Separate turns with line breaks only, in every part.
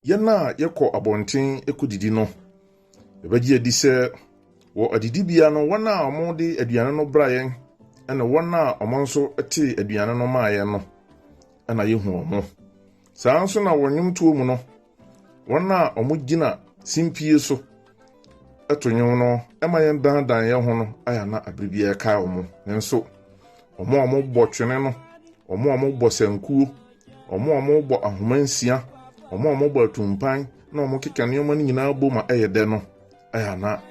Yena yekọ abonten ekudidi no ebeji edi se wo adidibia no wana omo de aduane no brayen ena wana omo nso ete aduane no maaye no ena yehu omo saa nso na wonwum tuo mu no wana omo gina simpie so etonyo no ema yen dan ye ho no aya na abribia ka omo nso omo bọ twene no omo bọ sankuo omo bọ ahomansia omo bọ tumpan na omo keka nneoma ni nyina bo ma eyede no aya na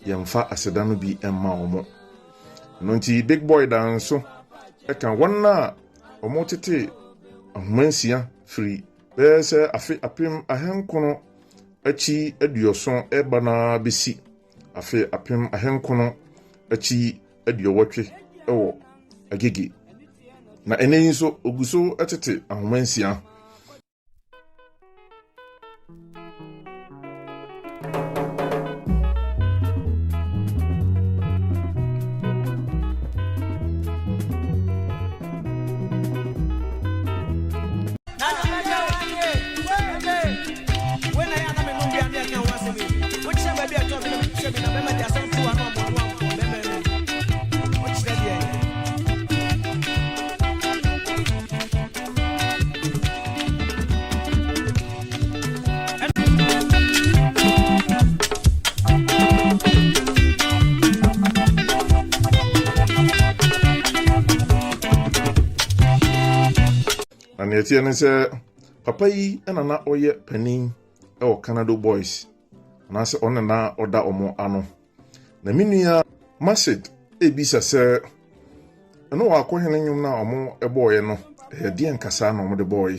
yemfa aseda no bi emma omo no nti big boy dan so eka wonna omo tete ahomansia free bese afi apim ahenkono achi aduoson eba na besi afi apim ahenkono achi aduowotwe ewo agege na ene nso oguso atete ahomansia and yet yen say papa yi ena na oye panin e o Canada Boys na se on na oda omo ano na minua Masid ebisa se eno wa akohene nyum na omo eboye no e de nkasa na omo de boy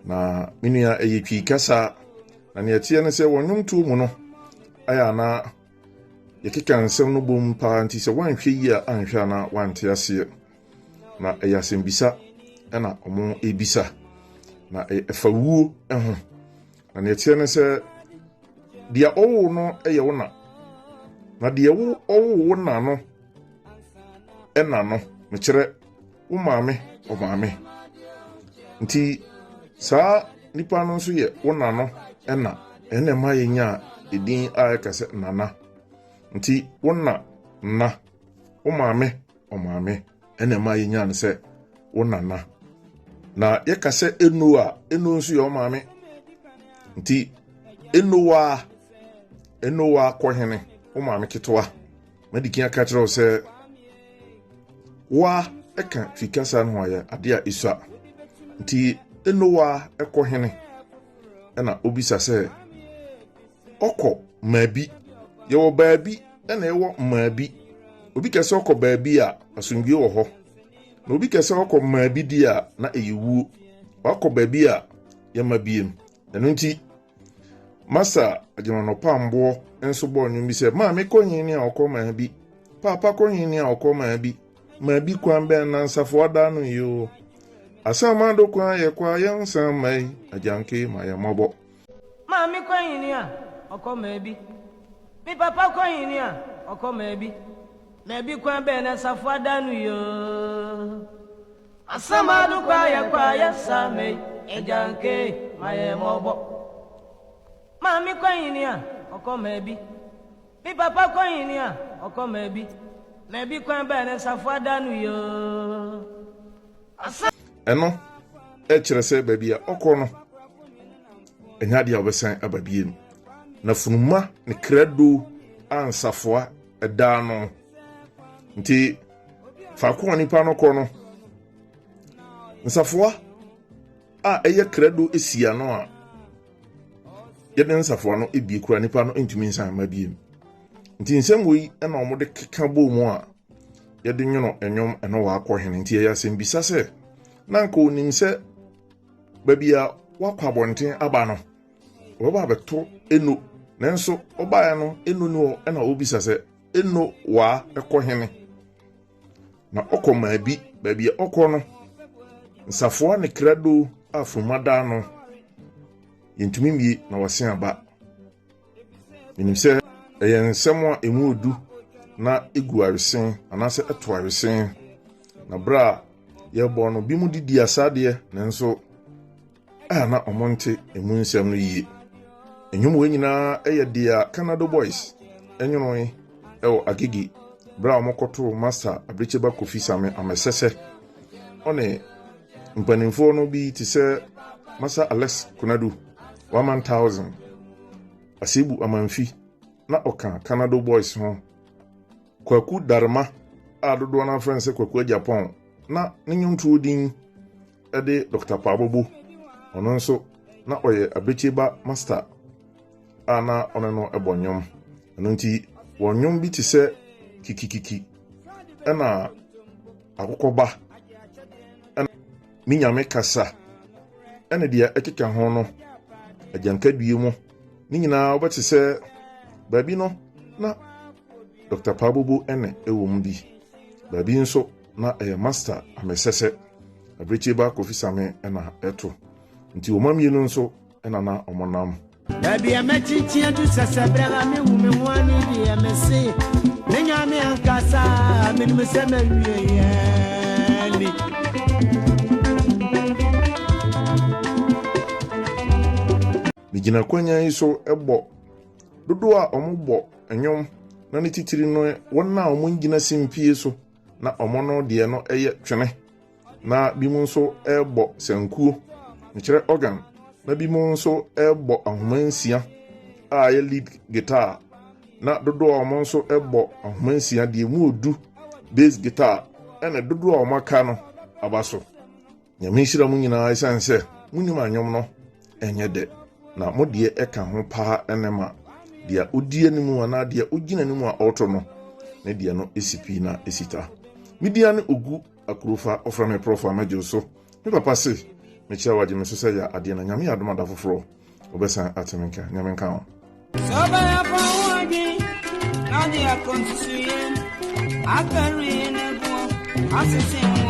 na minua eyetwi kasa na yet yen say wonwum tu mu no aya na yekeka nsem no bom pa nti se wanhwe yi a anhwe na wante ase na eyasembisa ena omo ebisa na efawuo eho na netie ne se dia owo no eye wona na dia wo owo wona no ena no mekire wo maame o maame nti saa nipa no so ye wona no ena ma yenya edin ayekase nana nti wona na wo maame o maame ena ma yenya ne se wona na yekase eno nso yo maame nti enowa kohene o maame kitoa medikin aka kire o se wa eka fikasa no ya ade a isua nti enowa ekohene na obisa se oko mabi ye wo baabi na ewo mabi obi kese oko baabi a asundwe wo ho na obi kese oko mabi di a na eyiwu wako baabi a ya mabiem eno nti masa ajimano pambo enso bo nyum bi se ma me konyin ni a oko mabi papa konyin ni a oko mabi kwan ben na nsafo ada no yo asama do kwan ye kwa yansan mai ajanke ma ya mobo
ma me konyin ni a oko mabi mi papa konyin ni a oko mabi kwan ben na nsafo ada no yo asama do kwa ya samai ajanke ma ya mobo Mami kwenye a oko mebi mi papa kwenye a oko mebi kwen ba ne safo danu yo
eno e kire se baby a oko no enya dia obesan ababiem na funuma ne credo ansafoa eda no nti fa ko nipa no ko no nsafoa a eye credo esia no a yeden nsafo no ebie kura nipa no ntumi nsan mabiem nti nsem wo yi na omode keka bo mu a yeden nyono enyom eno wa akohene nti ya sembisa se nanka onim se babia wakwa bonten aba no oba beto eno nanso oba ya no eno no na obisa se eno wa ekohene na okọ mabi babia okọ no nsafo ne krado afumada no yentumi mie na wase aba minim se ensem a emu odu na egu aresen anase eto aresen na bra ye bo no bi mu didi asade nanso na omonte emu nsɛm no yie. Enyum we nyina ɛyɛ dia Canada Boys enyono ɛwɔ Agigi bra omokoto master Abricheba Kofi Same amesese one mpanimfo no bi te sɛ Masa Alex Kunadu 1,000 Asibu Amanfi na oka Canada Boys ho Kwaku Darma a dodo na friend se Kwaku Japan na nyontuo din ɛde Dr. Pabobo ono nso na oye Abricheba master ana ono no ebonyom eno nti wonyom bi te sɛ kikikiki ɛna akokoba ɛna minyame kasa ɛna dia ekeka ho no agyankadue mu ni nyina obete sɛ baabi no na Dr. Pabobo ene ewom bi baabi nso na master amesese Abricheba Kofi Same ɛna eto nti omamienu nso ɛna na omonam
Baby, I'm a teacher to Sabrina, me woman, one idea, me say, Nanyame and Casa, I'm in the cemetery.
Mijina kwanya iso ebo dodo a omubo enyom na ne titiri no wona omungina simpie so na omono de no eye twene na bimu nso ebo sankuo nkire organ na bimu nso ebo ahomansia a ye lead guitar na dodo a omo nso ebo ahomansia de mu odu bass guitar ene dodo a omaka no abaso nyamishira mu nyina isanse munyum anyom no enye de na modie eka ho pa enema dia odie nimu ana dia ogina nimu a auto no ne dia no esipi na esita media ne ogu akrofa ofra me prof amajo so me papa se me chia waje me so se ya ade na nyame adoma da foforo obesan atemenka nyame nka ho
So by a power, now they are constituting. I can read a book, I say.